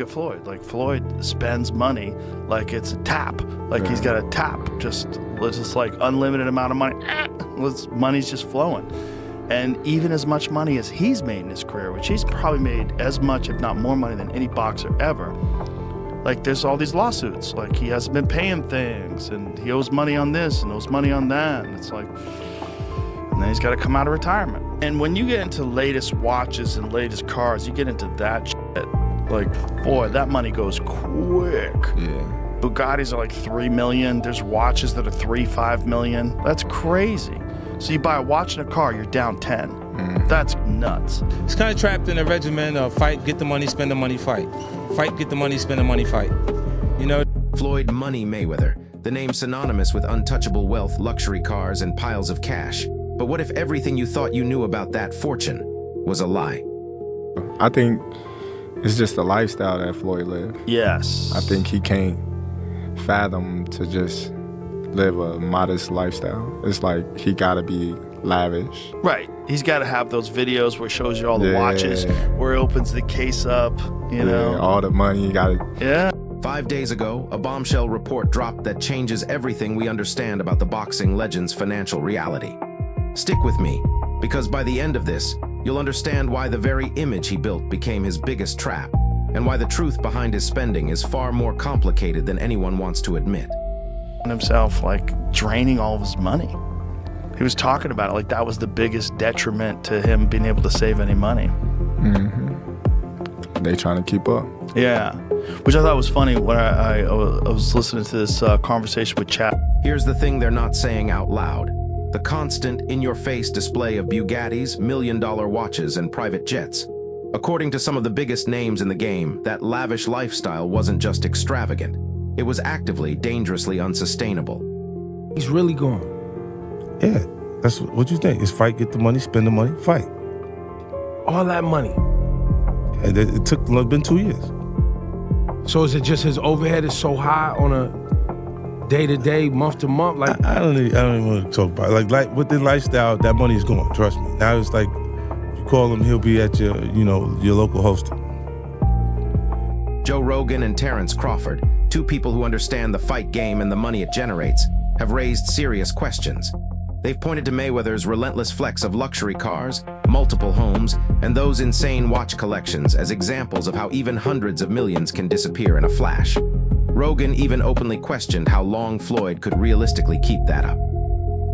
at Floyd. Like, Floyd spends money like it's a tap. Like, he's got a tap, just like unlimited amount of money. Money's just flowing. And even as much money as he's made in his career, which he's probably made as much, if not more money than any boxer ever. Like, there's all these lawsuits. Like, he hasn't been paying things, and he owes money on this and owes money on that. And it's like, and then he's got to come out of retirement. And when you get into latest watches and latest cars, you get into that shit. Like, boy, that money goes quick. Yeah. Bugattis are like 3 million. There's watches that are 3-5 million. That's crazy. So you buy a watch and a car, you're down 10. That's nuts. It's kind of trapped in a regimen of fight, get the money, spend the money, fight. Fight, get the money, spend the money, fight. You know? Floyd Money Mayweather, the name synonymous with untouchable wealth, luxury cars, and piles of cash. But what if everything you thought you knew about that fortune was a lie? I think it's just the lifestyle that Floyd lived. Yes. I think he can't fathom to just live a modest lifestyle. It's like he gotta be lavish. Right. He's got to have those videos where he shows you all the watches, where he opens the case up, you know. All the money, you gotta. Yeah. 5 days ago, a bombshell report dropped that changes everything we understand about the boxing legend's financial reality. Stick with me, because by the end of this, you'll understand why the very image he built became his biggest trap, and why the truth behind his spending is far more complicated than anyone wants to admit. Himself, like, draining all of his money. He was talking about it like that was the biggest detriment to him being able to save any money. They trying to keep up. Yeah, which I thought was funny when I was listening to this conversation with Chad. Here's the thing they're not saying out loud. The constant, in-your-face display of Bugattis, million-dollar watches, and private jets. According to some of the biggest names in the game, that lavish lifestyle wasn't just extravagant. It was actively, dangerously unsustainable. He's really gone. Yeah, that's what you think. It's fight, get the money, spend the money, fight. All that money. And it took been 2 years. So is it just his overhead is so high on a day-to-day, month-to-month? Like I don't even want to talk about it. Like with the lifestyle, that money is gone, trust me. Now it's like, if you call him, he'll be at your local hostel. Joe Rogan and Terrence Crawford, two people who understand the fight game and the money it generates, have raised serious questions. They've pointed to Mayweather's relentless flex of luxury cars, multiple homes, and those insane watch collections as examples of how even hundreds of millions can disappear in a flash. Rogan even openly questioned how long Floyd could realistically keep that up.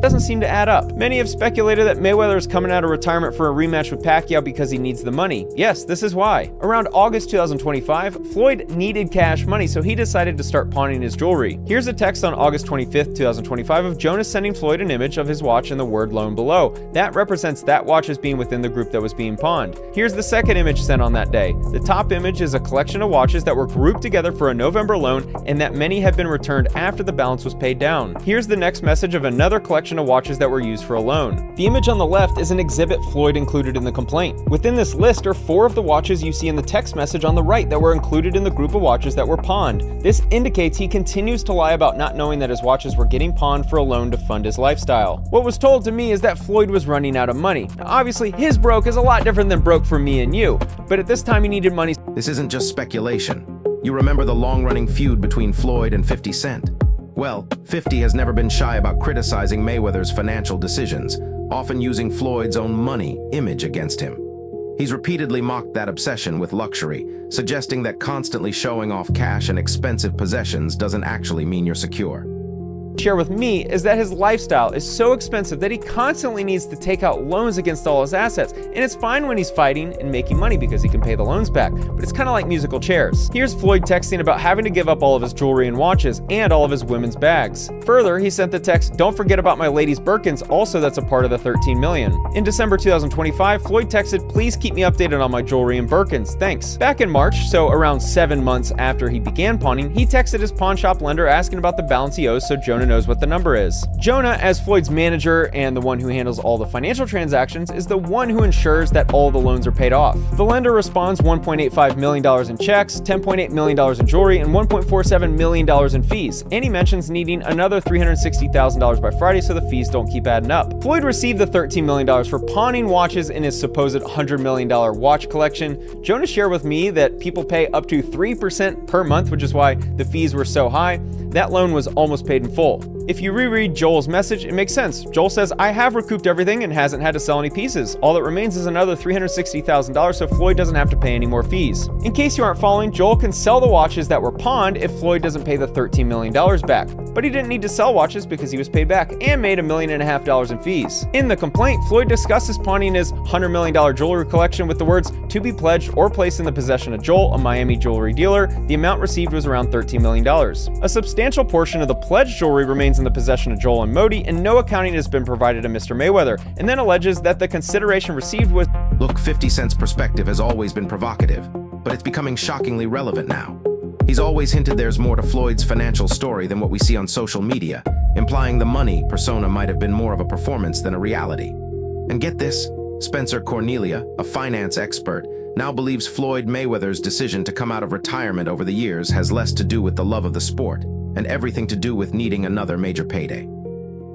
Doesn't seem to add up. Many have speculated that Mayweather is coming out of retirement for a rematch with Pacquiao because he needs the money. Yes, this is why. Around August 2025, Floyd needed cash money, so he decided to start pawning his jewelry. Here's a text on August 25th, 2025 of Jonas sending Floyd an image of his watch and the word loan below. That represents that watch as being within the group that was being pawned. Here's the second image sent on that day. The top image is a collection of watches that were grouped together for a November loan and that many have been returned after the balance was paid down. Here's the next message of another collection of watches that were used for a loan. The image on the left is an exhibit Floyd included in the complaint. Within this list are 4 of the watches you see in the text message on the right that were included in the group of watches that were pawned. This indicates he continues to lie about not knowing that his watches were getting pawned for a loan to fund his lifestyle. What was told to me is that Floyd was running out of money. Now, obviously, his broke is a lot different than broke for me and you, but at this time he needed money. This isn't just speculation. You remember the long-running feud between Floyd and 50 Cent? Well, 50 has never been shy about criticizing Mayweather's financial decisions, often using Floyd's own money image against him. He's repeatedly mocked that obsession with luxury, suggesting that constantly showing off cash and expensive possessions doesn't actually mean you're secure. Share with me is that his lifestyle is so expensive that he constantly needs to take out loans against all his assets, and it's fine when he's fighting and making money because he can pay the loans back, but it's kind of like musical chairs. Here's Floyd texting about having to give up all of his jewelry and watches and all of his women's bags. Further, he sent the text, "Don't forget about my ladies' Birkins, also that's a part of the 13 million. In December 2025, Floyd texted, "Please keep me updated on my jewelry and Birkins, thanks." Back in March, so around 7 months after he began pawning, he texted his pawn shop lender asking about the balance he owes so Jonah knows what the number is. Jonah, as Floyd's manager and the one who handles all the financial transactions, is the one who ensures that all the loans are paid off. The lender responds $1.85 million in checks, $10.8 million in jewelry, and $1.47 million in fees. And he mentions needing another $360,000 by Friday so the fees don't keep adding up. Floyd received the $13 million for pawning watches in his supposed $100 million watch collection. Jonah shared with me that people pay up to 3% per month, which is why the fees were so high. That loan was almost paid in full. If you reread Joel's message, it makes sense. Joel says, I have recouped everything and hasn't had to sell any pieces. All that remains is another $360,000 so Floyd doesn't have to pay any more fees. In case you aren't following, Joel can sell the watches that were pawned if Floyd doesn't pay the $13 million back. But he didn't need to sell watches because he was paid back and made $1.5 million in fees. In the complaint, Floyd discusses pawning his $100 million jewelry collection with the words, to be pledged or placed in the possession of Joel, a Miami jewelry dealer. The amount received was around $13 million. A substantial portion of the pledged jewelry remains in the possession of Joel and Modi, and no accounting has been provided to Mr. Mayweather, and then alleges that the consideration received was... Look, 50 Cent's perspective has always been provocative, but it's becoming shockingly relevant now. He's always hinted there's more to Floyd's financial story than what we see on social media, implying the money persona might have been more of a performance than a reality. And get this, Spencer Cornelia, a finance expert, now believes Floyd Mayweather's decision to come out of retirement over the years has less to do with the love of the sport and everything to do with needing another major payday.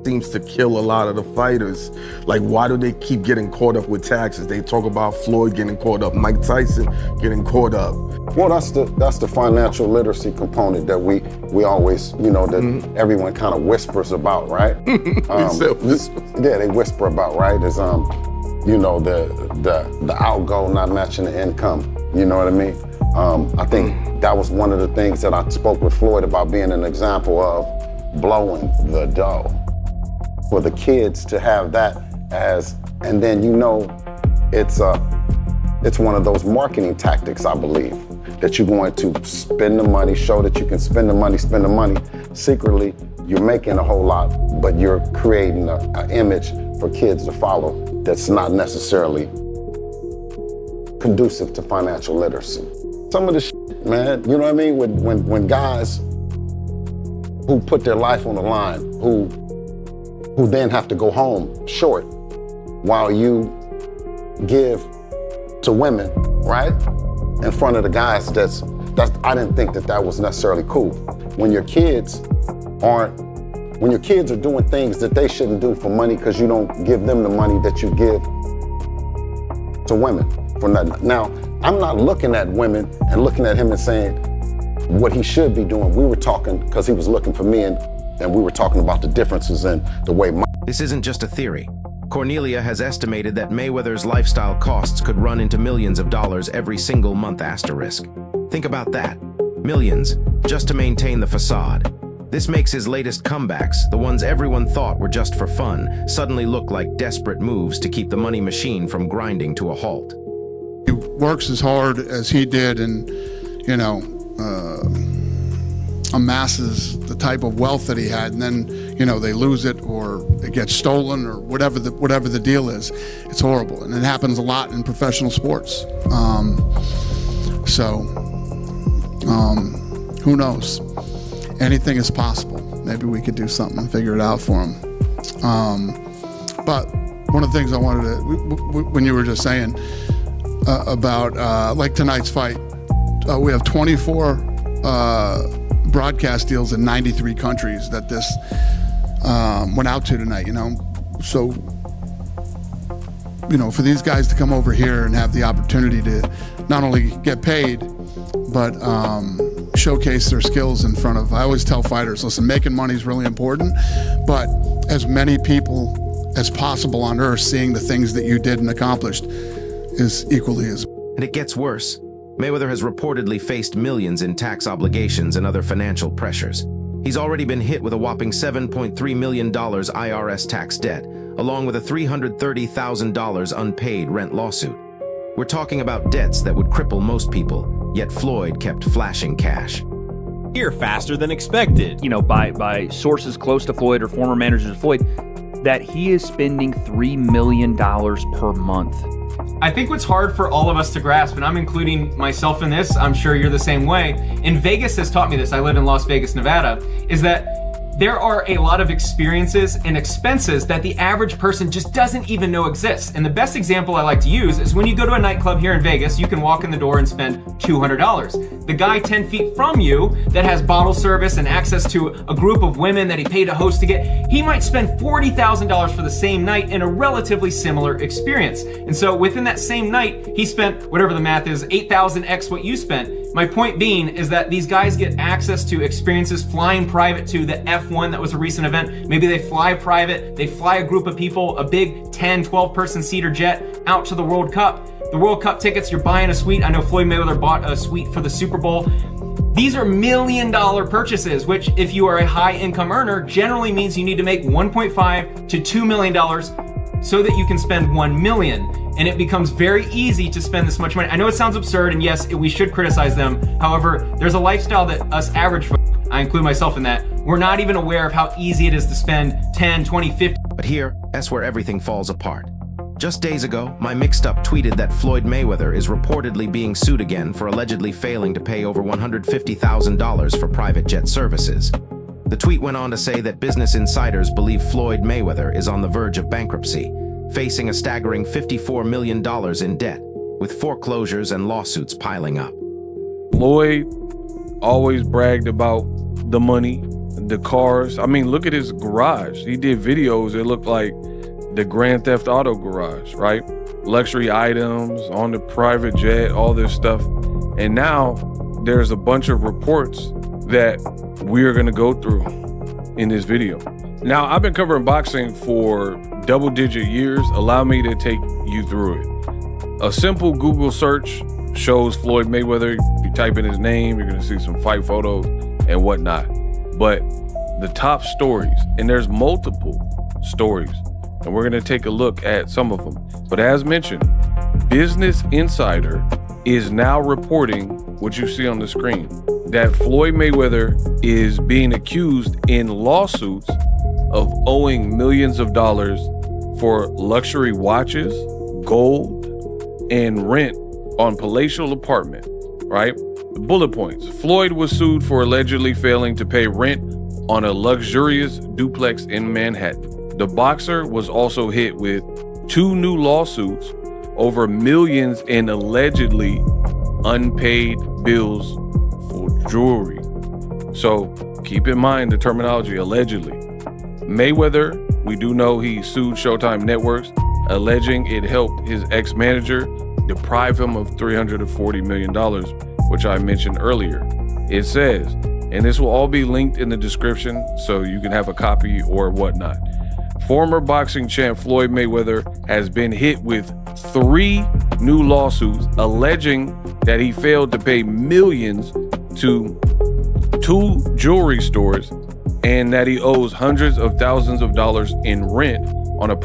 Seems to kill a lot of the fighters. Like, why do they keep getting caught up with taxes? They talk about Floyd getting caught up, Mike Tyson getting caught up. Well, that's the financial literacy component that we always, that everyone kind of whispers about, right? Yeah, they whisper about, right? Is the outgo not matching the income. You know what I mean? I think that was one of the things that I spoke with Floyd about, being an example of blowing the dough. For the kids to have that as, and then it's one of those marketing tactics, I believe, that you're going to spend the money, show that you can spend the money. Secretly, you're making a whole lot, but you're creating an image for kids to follow that's not necessarily conducive to financial literacy. Some of the shit, man, you know what I mean? When guys who put their life on the line, who then have to go home short while you give to women, right? In front of the guys, I didn't think that was necessarily cool. When your kids are doing things that they shouldn't do for money because you don't give them the money that you give to women for nothing. Now, I'm not looking at women and looking at him and saying what he should be doing. We were talking, because he was looking for me, and we were talking about the differences in the way This isn't just a theory. Cornelia has estimated that Mayweather's lifestyle costs could run into millions of dollars every single month asterisk. Think about that. Millions, just to maintain the facade. This makes his latest comebacks, the ones everyone thought were just for fun, suddenly look like desperate moves to keep the money machine from grinding to a halt. He works as hard as he did and, amasses the type of wealth that he had, and then, they lose it or it gets stolen or whatever the deal is. It's horrible, and it happens a lot in professional sports. Who knows? Anything is possible. Maybe we could do something and figure it out for him. But one of the things I wanted to, when you were just saying about like tonight's fight, we have 24 broadcast deals in 93 countries that this went out to tonight, So, for these guys to come over here and have the opportunity to not only get paid, but showcase their skills in front of, I always tell fighters, listen, making money is really important, but as many people as possible on earth seeing the things that you did and accomplished is equally as. And it gets worse. Mayweather has reportedly faced millions in tax obligations and other financial pressures. He's already been hit with a whopping $7.3 million IRS tax debt, along with a $330,000 unpaid rent lawsuit. We're talking about debts that would cripple most people, yet Floyd kept flashing cash. Here faster than expected. By sources close to Floyd or former managers of Floyd, that he is spending $3 million per month. I think what's hard for all of us to grasp, and I'm including myself in this, I'm sure you're the same way, and Vegas has taught me this, I live in Las Vegas, Nevada, is that There are a lot of experiences and expenses that the average person just doesn't even know exist. And the best example I like to use is when you go to a nightclub here in Vegas, you can walk in the door and spend $200. The guy 10 feet from you that has bottle service and access to a group of women that he paid a host to get, he might spend $40,000 for the same night in a relatively similar experience. And so within that same night, he spent, whatever the math is, 8,000x what you spent. My point being is that these guys get access to experiences, flying private to the F1 that was a recent event. Maybe they fly private, they fly a group of people, a big 10, 12 person seater jet out to the World Cup. The World Cup tickets, you're buying a suite. I know Floyd Mayweather bought a suite for the Super Bowl. These are $1 million purchases, which if you are a high income earner, generally means you need to make $1.5 to $2 million so that you can spend $1 million. And it becomes very easy to spend this much money. I know it sounds absurd, and yes, we should criticize them. However, there's a lifestyle that us average folks, I include myself in that, we're not even aware of how easy it is to spend 10, 20, 50. But here, that's where everything falls apart. Just days ago, My Mixed Up tweeted that Floyd Mayweather is reportedly being sued again for allegedly failing to pay over $150,000 for private jet services. The tweet went on to say that business insiders believe Floyd Mayweather is on the verge of bankruptcy, facing a staggering $54 million in debt, with foreclosures and lawsuits piling up. Floyd always bragged about the money, the cars. I mean, look at his garage. He did videos. It looked like the Grand Theft Auto garage, right? Luxury items on the private jet, all this stuff. And now there's a bunch of reports that we're gonna go through in this video. Now, I've been covering boxing for double-digit years. Allow me to take you through it. A simple Google search shows Floyd Mayweather. You type in his name, you're gonna see some fight photos and whatnot. But the top stories, and there's multiple stories, and we're gonna take a look at some of them. But as mentioned, Business Insider is now reporting what you see on the screen, that Floyd Mayweather is being accused in lawsuits of owing millions of dollars for luxury watches, gold, and rent on palatial apartment, right? The bullet points. Floyd was sued for allegedly failing to pay rent on a luxurious duplex in Manhattan. The boxer was also hit with 2 new lawsuits over millions in allegedly unpaid bills for jewelry. So keep in mind the terminology, allegedly. Mayweather, we do know he sued Showtime Networks, alleging it helped his ex-manager deprive him of $340 million, which I mentioned earlier. It says, and this will all be linked in the description so you can have a copy or whatnot. Former boxing champ Floyd Mayweather has been hit with 3 new lawsuits alleging that he failed to pay millions to 2 jewelry stores and that he owes hundreds of thousands of dollars in rent on a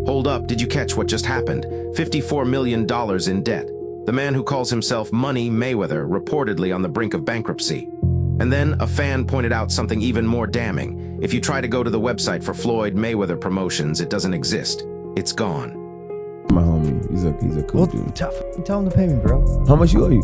Hold up, did you catch what just happened? $54 million in debt. The man who calls himself Money Mayweather reportedly on the brink of bankruptcy. And then a fan pointed out something even more damning. If you try to go to the website for Floyd Mayweather Promotions, it doesn't exist. It's gone. My homie, he's a cool dude. Tell him to pay me, bro. How much you owe you?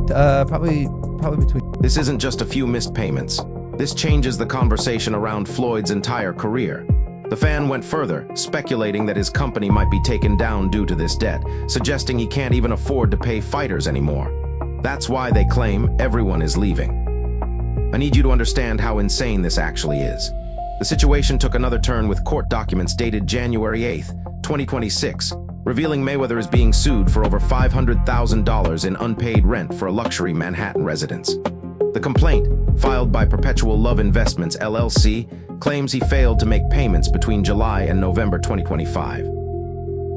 Probably between. This isn't just a few missed payments. This changes the conversation around Floyd's entire career. The fan went further, speculating that his company might be taken down due to this debt, suggesting he can't even afford to pay fighters anymore. That's why they claim everyone is leaving. I need you to understand how insane this actually is. The situation took another turn with court documents dated January 8th, 2026, revealing Mayweather is being sued for over $500,000 in unpaid rent for a luxury Manhattan residence. The complaint, filed by Perpetual Love Investments LLC, claims he failed to make payments between July and November 2025.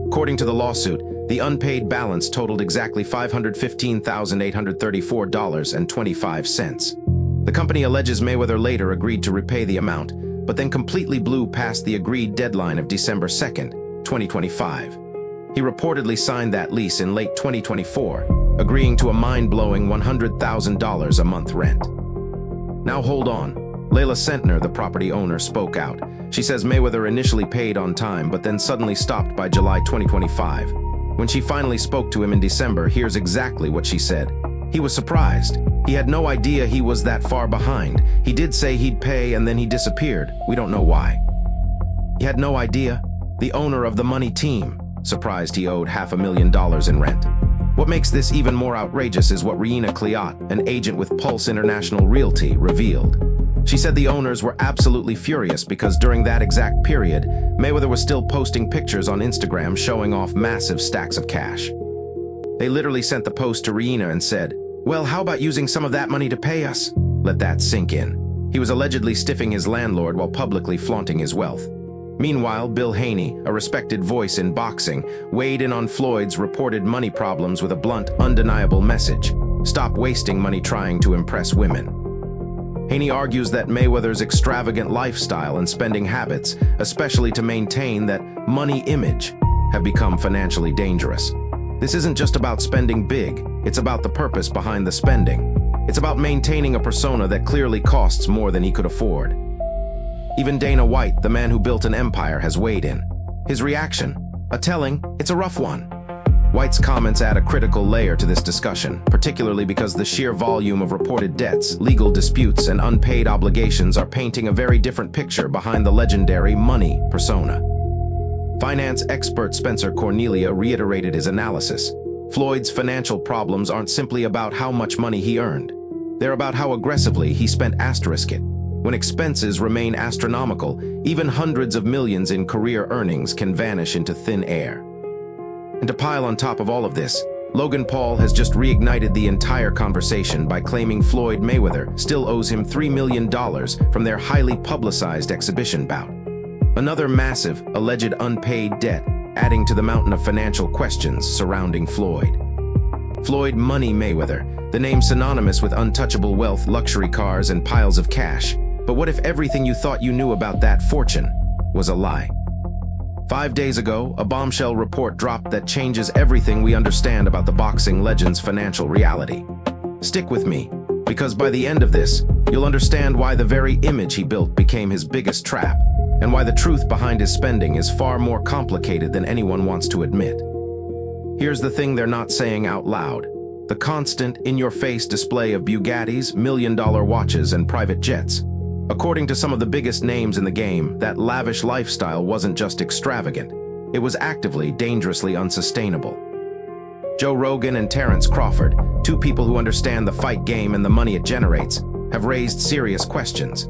According to the lawsuit, the unpaid balance totaled exactly $515,834.25. The company alleges Mayweather later agreed to repay the amount, but then completely blew past the agreed deadline of December 2nd, 2025. He reportedly signed that lease in late 2024, agreeing to a mind-blowing $100,000 a month rent. Now hold on. Layla Sentner, the property owner, spoke out. She says Mayweather initially paid on time, but then suddenly stopped by July 2025. When she finally spoke to him in December, here's exactly what she said. He was surprised. He had no idea he was that far behind. He did say he'd pay and then he disappeared. We don't know why. He had no idea. The owner of the money team, surprised he owed $500,000 in rent. What makes this even more outrageous is what Reina Cleot, an agent with Pulse International Realty, revealed. She said the owners were absolutely furious because during that exact period, Mayweather was still posting pictures on Instagram showing off massive stacks of cash. They literally sent the post to Reina and said, "Well, how about using some of that money to pay us?" Let that sink in. He was allegedly stiffing his landlord while publicly flaunting his wealth. Meanwhile, Bill Haney, a respected voice in boxing, weighed in on Floyd's reported money problems with a blunt, undeniable message: stop wasting money trying to impress women. Haney argues that Mayweather's extravagant lifestyle and spending habits, especially to maintain that money image, have become financially dangerous. This isn't just about spending big, it's about the purpose behind the spending. It's about maintaining a persona that clearly costs more than he could afford. Even Dana White, the man who built an empire, has weighed in. His reaction? A telling, it's a rough one. White's comments add a critical layer to this discussion, particularly because the sheer volume of reported debts, legal disputes, and unpaid obligations are painting a very different picture behind the legendary money persona. Finance expert Spencer Cornelia reiterated his analysis. Floyd's financial problems aren't simply about how much money he earned. They're about how aggressively he spent it. When expenses remain astronomical, even hundreds of millions in career earnings can vanish into thin air. And to pile on top of all of this, Logan Paul has just reignited the entire conversation by claiming Floyd Mayweather still owes him $3 million from their highly publicized exhibition bout. Another massive, alleged unpaid debt, adding to the mountain of financial questions surrounding Floyd. Floyd Money Mayweather, the name synonymous with untouchable wealth, luxury cars, and piles of cash. But what if everything you thought you knew about that fortune was a lie? 5 days ago, a bombshell report dropped that changes everything we understand about the boxing legend's financial reality. Stick with me, because by the end of this, you'll understand why the very image he built became his biggest trap, and why the truth behind his spending is far more complicated than anyone wants to admit. Here's the thing they're not saying out loud: the constant, in-your-face display of Bugattis, million-dollar watches, and private jets. According to some of the biggest names in the game, that lavish lifestyle wasn't just extravagant, it was actively, dangerously unsustainable. Joe Rogan and Terrence Crawford, two people who understand the fight game and the money it generates, have raised serious questions.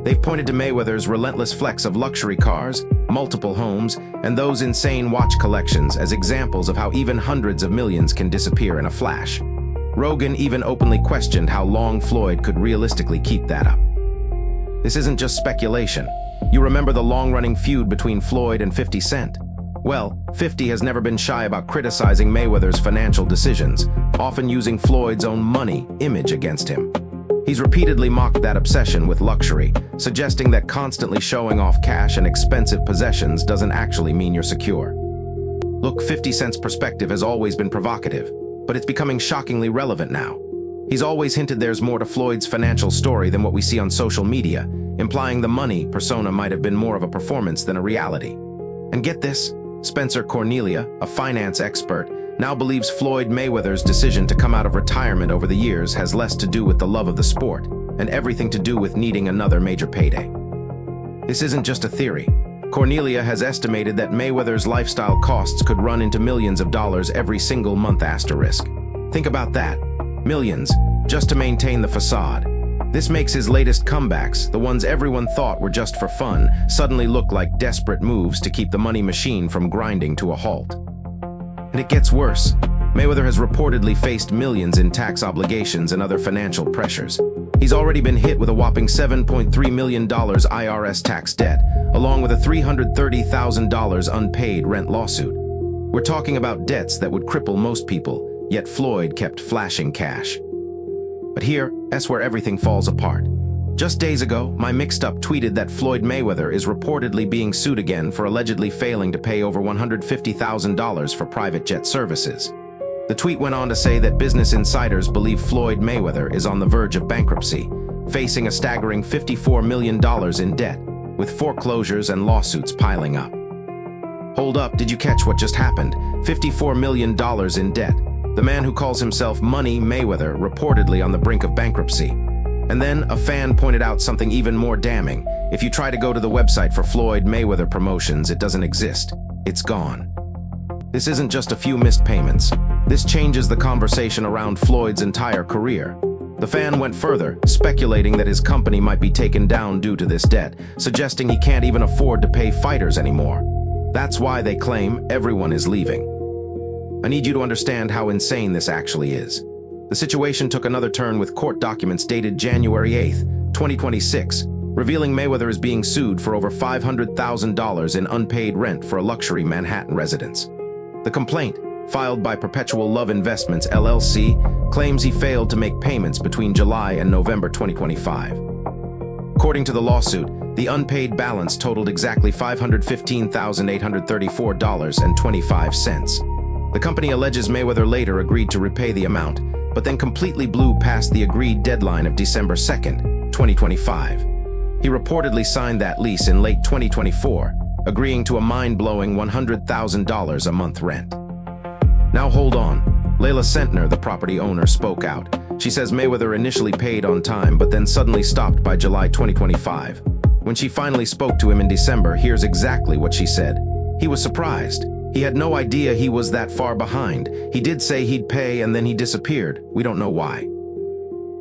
They've pointed to Mayweather's relentless flex of luxury cars, multiple homes, and those insane watch collections as examples of how even hundreds of millions can disappear in a flash. Rogan even openly questioned how long Floyd could realistically keep that up. This isn't just speculation. You remember the long-running feud between Floyd and 50 Cent? Well, 50 has never been shy about criticizing Mayweather's financial decisions, often using Floyd's own money image against him. He's repeatedly mocked that obsession with luxury, suggesting that constantly showing off cash and expensive possessions doesn't actually mean you're secure. Look, 50 Cent's perspective has always been provocative, but it's becoming shockingly relevant now. He's always hinted there's more to Floyd's financial story than what we see on social media, implying the money persona might have been more of a performance than a reality. And get this, Spencer Cornelia, a finance expert, now believes Floyd Mayweather's decision to come out of retirement over the years has less to do with the love of the sport and everything to do with needing another major payday. This isn't just a theory. Cornelia has estimated that Mayweather's lifestyle costs could run into millions of dollars every single month asterisk. Think about that. Millions, just to maintain the facade. This makes his latest comebacks, the ones everyone thought were just for fun, suddenly look like desperate moves to keep the money machine from grinding to a halt. And it gets worse. Mayweather has reportedly faced millions in tax obligations and other financial pressures. He's already been hit with a whopping $7.3 million IRS tax debt, along with a $330,000 unpaid rent lawsuit. We're talking about debts that would cripple most people, yet Floyd kept flashing cash. But here's where everything falls apart. Just days ago, My Mixed Up tweeted that Floyd Mayweather is reportedly being sued again for allegedly failing to pay over $150,000 for private jet services. The tweet went on to say that business insiders believe Floyd Mayweather is on the verge of bankruptcy, facing a staggering $54 million in debt, with foreclosures and lawsuits piling up. Hold up, did you catch what just happened? $54 million in debt. the man who calls himself Money Mayweather, reportedly on the brink of bankruptcy. And then a fan pointed out something even more damning. If you try to go to the website for Floyd Mayweather Promotions, it doesn't exist. It's gone. This isn't just a few missed payments. This changes the conversation around Floyd's entire career. The fan went further, speculating that his company might be taken down due to this debt, suggesting he can't even afford to pay fighters anymore. That's why they claim everyone is leaving. I need you to understand how insane this actually is. The situation took another turn with court documents dated January 8th, 2026, revealing Mayweather is being sued for over $500,000 in unpaid rent for a luxury Manhattan residence. The complaint, filed by Perpetual Love Investments LLC, claims he failed to make payments between July and November 2025. According to the lawsuit, the unpaid balance totaled exactly $515,834.25. The company alleges Mayweather later agreed to repay the amount, but then completely blew past the agreed deadline of December 2nd, 2025. He reportedly signed that lease in late 2024, agreeing to a mind-blowing $100,000 a month rent. Now hold on. Layla Sentner, the property owner, spoke out. She says Mayweather initially paid on time, but then suddenly stopped by July 2025. When she finally spoke to him in December, here's exactly what she said. He was surprised. He had no idea he was that far behind. He did say he'd pay and then he disappeared. We don't know why.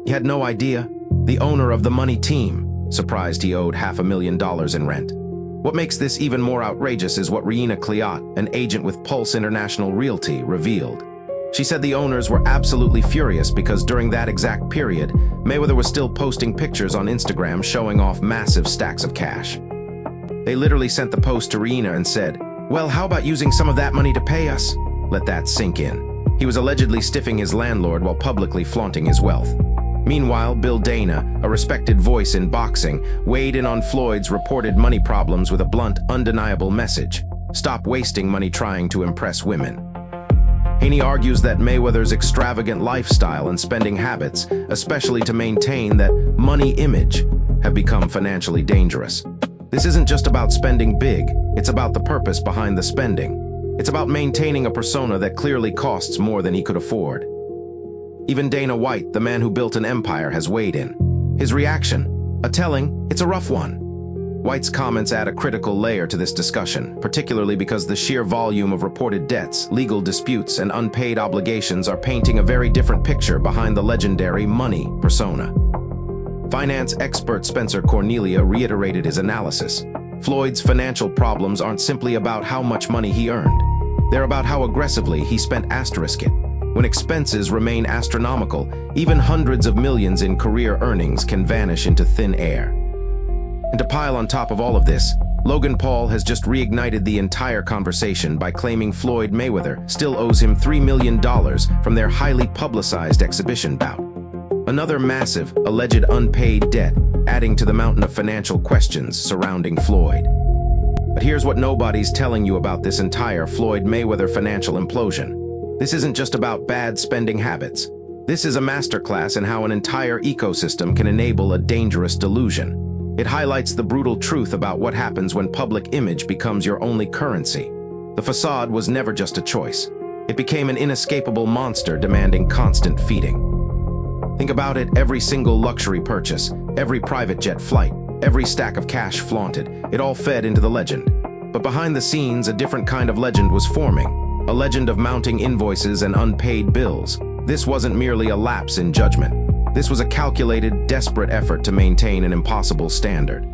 He had no idea. The owner of the Money team, surprised he owed $500,000 in rent. What makes this even more outrageous is what Reina Cleot, an agent with Pulse International Realty, revealed. She said the owners were absolutely furious because during that exact period, Mayweather was still posting pictures on Instagram showing off massive stacks of cash. They literally sent the post to Reina and said, "Well, how about using some of that money to pay us?" Let that sink in. He was allegedly stiffing his landlord while publicly flaunting his wealth. Meanwhile, Bill Dana, a respected voice in boxing, weighed in on Floyd's reported money problems with a blunt, undeniable message: stop wasting money trying to impress women. Haney argues that Mayweather's extravagant lifestyle and spending habits, especially to maintain that money image, have become financially dangerous. This isn't just about spending big, it's about the purpose behind the spending. It's about maintaining a persona that clearly costs more than he could afford. Even Dana White, the man who built an empire, has weighed in. His reaction, a telling, it's a rough one. White's comments add a critical layer to this discussion, particularly because the sheer volume of reported debts, legal disputes, and unpaid obligations are painting a very different picture behind the legendary money persona. Finance expert Spencer Cornelia reiterated his analysis. Floyd's financial problems aren't simply about how much money he earned. They're about how aggressively he spent it. When expenses remain astronomical, even hundreds of millions in career earnings can vanish into thin air. And to pile on top of all of this, Logan Paul has just reignited the entire conversation by claiming Floyd Mayweather still owes him $3 million from their highly publicized exhibition bout. Another massive, alleged unpaid debt, adding to the mountain of financial questions surrounding Floyd. But here's what nobody's telling you about this entire Floyd Mayweather financial implosion. This isn't just about bad spending habits. This is a masterclass in how an entire ecosystem can enable a dangerous delusion. It highlights the brutal truth about what happens when public image becomes your only currency. The facade was never just a choice. It became an inescapable monster demanding constant feeding. Think about it, every single luxury purchase, every private jet flight, every stack of cash flaunted, it all fed into the legend. But behind the scenes, a different kind of legend was forming, a legend of mounting invoices and unpaid bills. This wasn't merely a lapse in judgment. This was a calculated, desperate effort to maintain an impossible standard.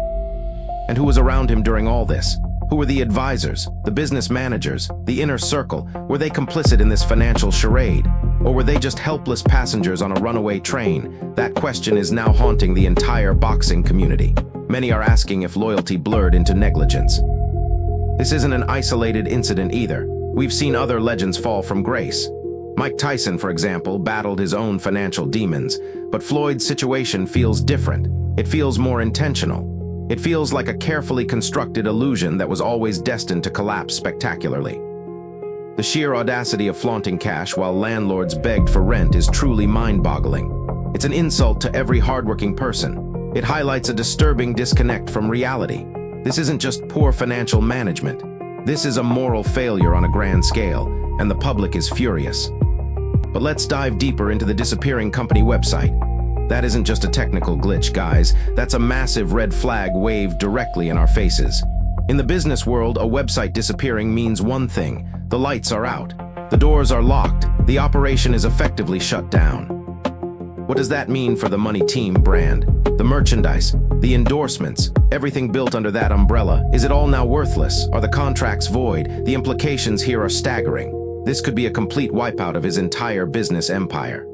And who was around him during all this? Who were the advisors, the business managers, the inner circle? Were they complicit in this financial charade? Or were they just helpless passengers on a runaway train? That question is now haunting the entire boxing community. Many are asking if loyalty blurred into negligence. This isn't an isolated incident either. We've seen other legends fall from grace. Mike Tyson, for example, battled his own financial demons, but Floyd's situation feels different. It feels more intentional. It feels like a carefully constructed illusion that was always destined to collapse spectacularly. The sheer audacity of flaunting cash while landlords begged for rent is truly mind-boggling. It's an insult to every hardworking person. It highlights a disturbing disconnect from reality. This isn't just poor financial management. This is a moral failure on a grand scale, and the public is furious. But let's dive deeper into the disappearing company website. That isn't just a technical glitch, guys. That's a massive red flag waved directly in our faces. In the business world, a website disappearing means one thing: the lights are out. The doors are locked. The operation is effectively shut down. What does that mean for the Money Team brand? The merchandise, the endorsements, everything built under that umbrella, is it all now worthless? Are the contracts void? The implications here are staggering. This could be a complete wipeout of his entire business empire.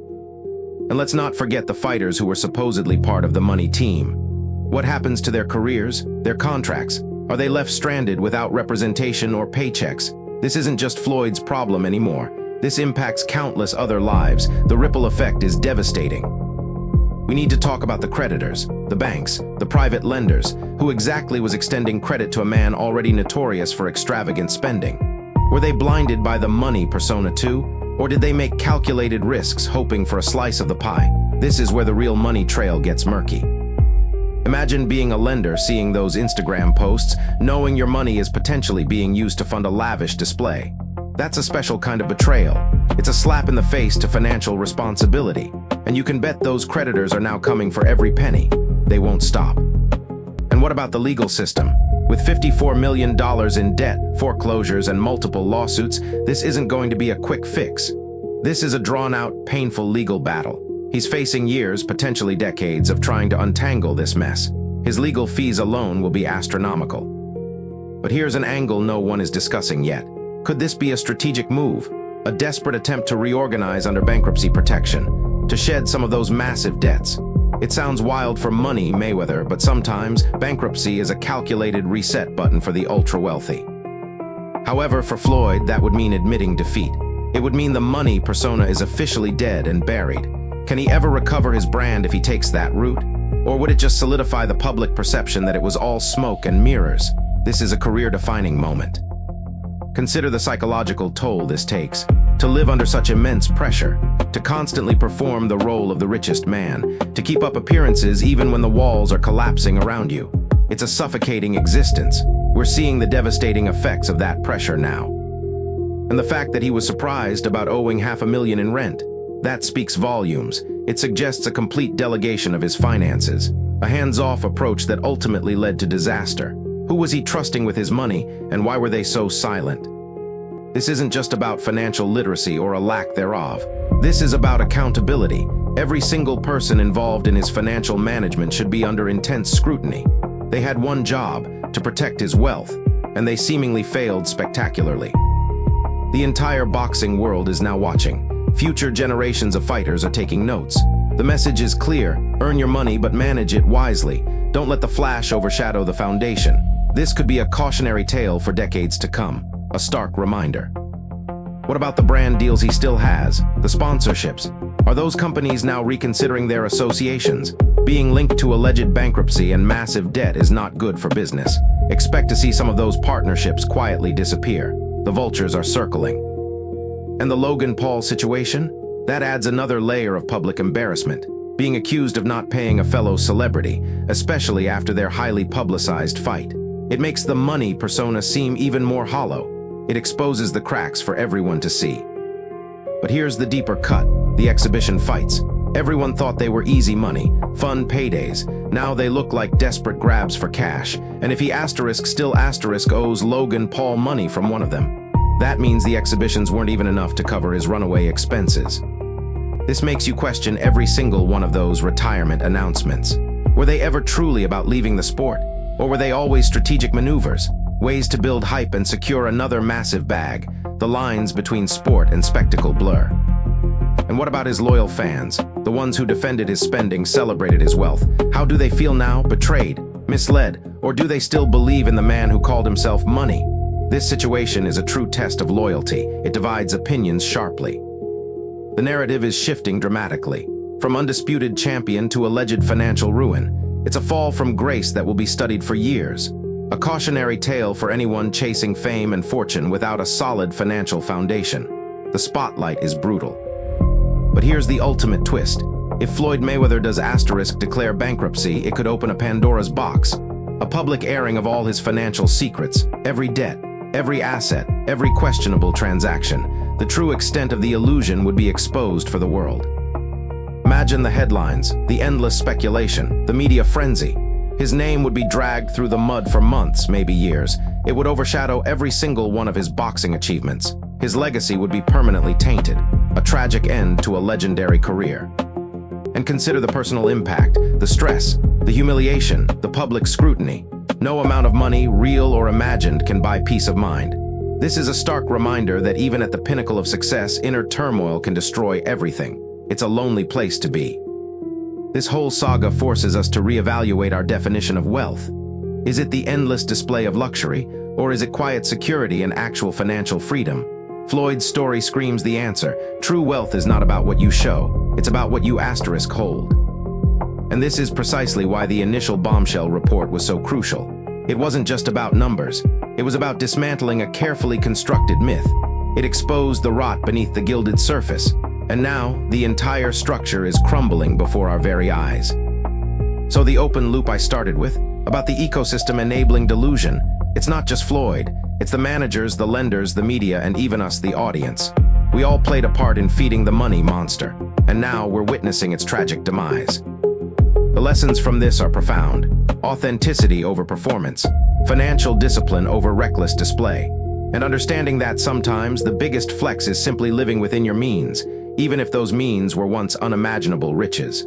And let's not forget the fighters who were supposedly part of the Money Team. What happens to their careers, their contracts? Are they left stranded without representation or paychecks? This isn't just Floyd's problem anymore. This impacts countless other lives. The ripple effect is devastating. We need to talk about the creditors, the banks, the private lenders. Who exactly was extending credit to a man already notorious for extravagant spending? Were they blinded by the money persona too? Or did they make calculated risks hoping for a slice of the pie? This is where the real money trail gets murky. Imagine being a lender, seeing those Instagram posts, knowing your money is potentially being used to fund a lavish display. That's a special kind of betrayal. It's a slap in the face to financial responsibility. And you can bet those creditors are now coming for every penny. They won't stop. And what about the legal system? With $54 million in debt, foreclosures, and multiple lawsuits, this isn't going to be a quick fix. This is a drawn-out, painful legal battle. He's facing years, potentially decades, of trying to untangle this mess. His legal fees alone will be astronomical. But here's an angle no one is discussing yet. Could this be a strategic move? A desperate attempt to reorganize under bankruptcy protection, to shed some of those massive debts? It sounds wild for Money Mayweather, but sometimes bankruptcy is a calculated reset button for the ultra-wealthy. However, for Floyd, that would mean admitting defeat. It would mean the money persona is officially dead and buried. Can he ever recover his brand if he takes that route? Or would it just solidify the public perception that it was all smoke and mirrors? This is a career-defining moment. Consider the psychological toll this takes. To live under such immense pressure, to constantly perform the role of the richest man, to keep up appearances even when the walls are collapsing around you. It's a suffocating existence. We're seeing the devastating effects of that pressure now. And the fact that he was surprised about owing $500,000 in rent, that speaks volumes. It suggests a complete delegation of his finances, a hands-off approach that ultimately led to disaster. Who was he trusting with his money, and why were they so silent? This isn't just about financial literacy or a lack thereof. This is about accountability. Every single person involved in his financial management should be under intense scrutiny. They had one job: to protect his wealth, and they seemingly failed spectacularly. The entire boxing world is now watching. Future generations of fighters are taking notes. The message is clear: earn your money, but manage it wisely. Don't let the flash overshadow the foundation. This could be a cautionary tale for decades to come, a stark reminder. What about the brand deals he still has, the sponsorships? Are those companies now reconsidering their associations? Being linked to alleged bankruptcy and massive debt is not good for business. Expect to see some of those partnerships quietly disappear. The vultures are circling. And the Logan Paul situation? That adds another layer of public embarrassment. Being accused of not paying a fellow celebrity, especially after their highly publicized fight. It makes the money persona seem even more hollow. It exposes the cracks for everyone to see. But here's the deeper cut: the exhibition fights. Everyone thought they were easy money, fun paydays. Now they look like desperate grabs for cash. And if he still owes Logan Paul money from one of them, that means the exhibitions weren't even enough to cover his runaway expenses. This makes you question every single one of those retirement announcements. Were they ever truly about leaving the sport? Or were they always strategic maneuvers, ways to build hype and secure another massive bag? The lines between sport and spectacle blur. And what about his loyal fans? The ones who defended his spending, celebrated his wealth. How do they feel now? Betrayed? Misled? Or do they still believe in the man who called himself Money? This situation is a true test of loyalty. It divides opinions sharply. The narrative is shifting dramatically. From undisputed champion to alleged financial ruin. It's a fall from grace that will be studied for years. A cautionary tale for anyone chasing fame and fortune without a solid financial foundation. The spotlight is brutal. But here's the ultimate twist. If Floyd Mayweather does declare bankruptcy, it could open a Pandora's box. A public airing of all his financial secrets, every debt, every asset, every questionable transaction. the true extent of the illusion would be exposed for the world. Imagine the headlines, the endless speculation, the media frenzy. His name would be dragged through the mud for months, maybe years. It would overshadow every single one of his boxing achievements. His legacy would be permanently tainted, a tragic end to a legendary career. And consider the personal impact, the stress, the humiliation, the public scrutiny. No amount of money, real or imagined, can buy peace of mind. This is a stark reminder that even at the pinnacle of success, inner turmoil can destroy everything. It's a lonely place to be. This whole saga forces us to reevaluate our definition of wealth. Is it the endless display of luxury, or is it quiet security and actual financial freedom? Floyd's story screams the answer. True wealth is not about what you show, it's about what you *hold. And this is precisely why the initial bombshell report was so crucial. It wasn't just about numbers, it was about dismantling a carefully constructed myth. It exposed the rot beneath the gilded surface, and now the entire structure is crumbling before our very eyes. So the open loop I started with, about the ecosystem enabling delusion, it's not just Floyd, it's the managers, the lenders, the media, and even us, the audience. We all played a part in feeding the money monster, and now we're witnessing its tragic demise. The lessons from this are profound. Authenticity over performance, financial discipline over reckless display, and understanding that sometimes the biggest flex is simply living within your means, even if those means were once unimaginable riches.